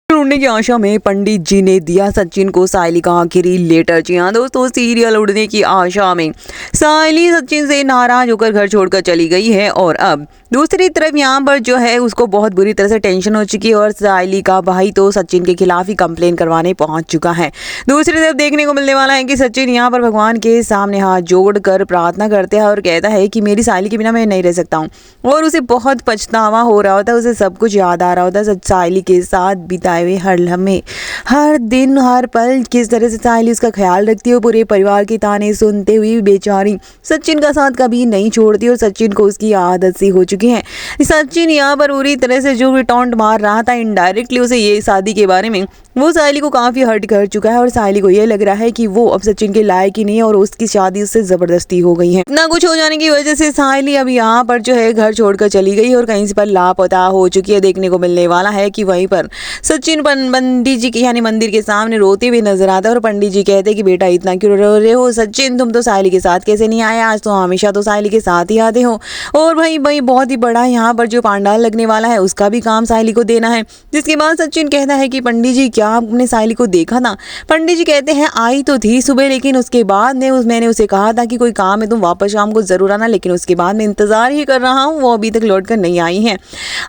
ढूंढने की आशा में पंडित जी ने दिया सचिन को सायली का आखिरी लेटर। जी हाँ दोस्तों, सीरियल उड़ने की आशा में सायली सचिन से नाराज होकर घर छोड़कर चली गई है और अब दूसरी तरफ यहाँ पर जो है उसको बहुत बुरी तरह से टेंशन हो चुकी है और सायली का भाई तो सचिन के खिलाफ ही कंप्लेन करवाने पहुंच चुका है। दूसरी तरफ देखने को मिलने वाला है कि सचिन यहाँ पर भगवान के सामने हाथ जोड़कर प्रार्थना करते हैं और कहता है कि मेरी सायली के बिना मैं नहीं रह सकता हूँ। और उसे बहुत पछतावा हो रहा होता है, उसे सब कुछ याद आ रहा होता है सायली के साथ बिताए हुए हर लम्हे, हर दिन, हर पल, किस तरह से सायली उसका ख्याल रखती है। पूरे परिवार के ताने सुनते हुए बेचारी सचिन का साथ कभी नहीं छोड़ती और सचिन को उसकी आदत सी हो चुकी है। सचिन यहाँ पर पूरी तरह से जो टॉन्ट मार रहा था इनडायरेक्टली उसे ये शादी के बारे में, वो सायली को काफ़ी हर्ट कर चुका है और सायली को ये लग रहा है कि वो अब सचिन के लायक ही नहीं और उसकी शादी उससे ज़बरदस्ती हो गई है। इतना कुछ हो जाने की वजह से सायली अब यहाँ पर जो है घर छोड़कर चली गई और कहीं से पर लापता हो चुकी है। देखने को मिलने वाला है कि वहीं पर सचिन पंडित जी के यानी मंदिर के सामने रोते हुए नजर आता है और पंडित जी कहते हैं कि बेटा इतना क्यों रो रहे हो सचिन, तुम तो सायली के साथ कैसे नहीं आए, आज तो हमेशा तो सायली के साथ ही आते हो। और भाई बहुत ही बड़ा यहाँ पर जो पांडाल लगने वाला है उसका भी काम सायली को देना है। जिसके बाद सचिन कहता है कि पंडित जी क्या आपने सायली को देखा था? पंडित जी कहते हैं आई तो थी सुबह, लेकिन उसके बाद मैंने उसे कहा था कि कोई काम है तुम वापस शाम को जरूर आना, लेकिन उसके बाद मैं इंतजार ही कर रहा हूँ, वो अभी तक लौट कर नहीं आई है।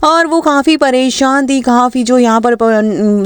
और वो काफ़ी परेशान थी, काफ़ी जो यहाँ पर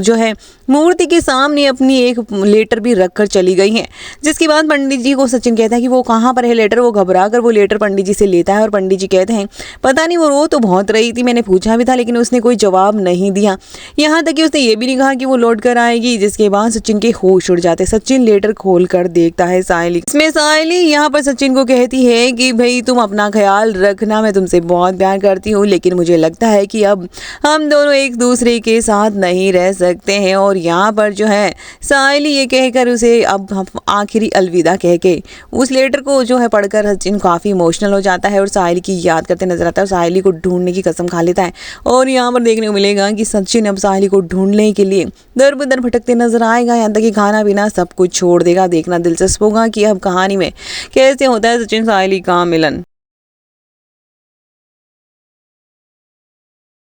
जो है मूर्ति के सामने अपनी एक लेटर भी रख कर चली गई है। जिसके बाद पंडित जी को सचिन कहता है कि वो कहाँ पर है लेटर। वो घबरा कर वो लेटर पंडित जी से लेता है और पंडित जी कहते हैं पता नहीं वो रो तो बहुत रही थी, मैंने पूछा भी था लेकिन उसने कोई जवाब नहीं दिया, यहाँ तक कि उसने ये भी नहीं कहा कि वो लौट कर आएगी। जिसके बाद सचिन के होश उड़ जाते। सचिन लेटर खोल कर देखता है सायली, इसमें सायली यहाँ पर सचिन को कहती है कि भाई तुम अपना ख्याल रखना, मैं तुमसे बहुत प्यार करती हूँ, लेकिन मुझे लगता है कि अब हम दोनों एक दूसरे के साथ नहीं रह सकते हैं। और यहाँ पर जो है सायली ये कहकर उसे अब आखिरी अलविदा कह के उस लेटर को जो है पढ़कर सचिन काफ़ी इमोशनल हो जाता है और सायली की याद करते नजर आता है और सायली को ढूंढने की कसम खा लेता है। और यहाँ पर देखने को मिलेगा कि सचिन अब सायली को ढूंढने के लिए दर बदर भटकते नजर आएगा, यहाँ तक कि खाना पीना सब कुछ छोड़ देगा। देखना दिलचस्प होगा कि अब कहानी में कैसे होता है सचिन सायली का मिलन।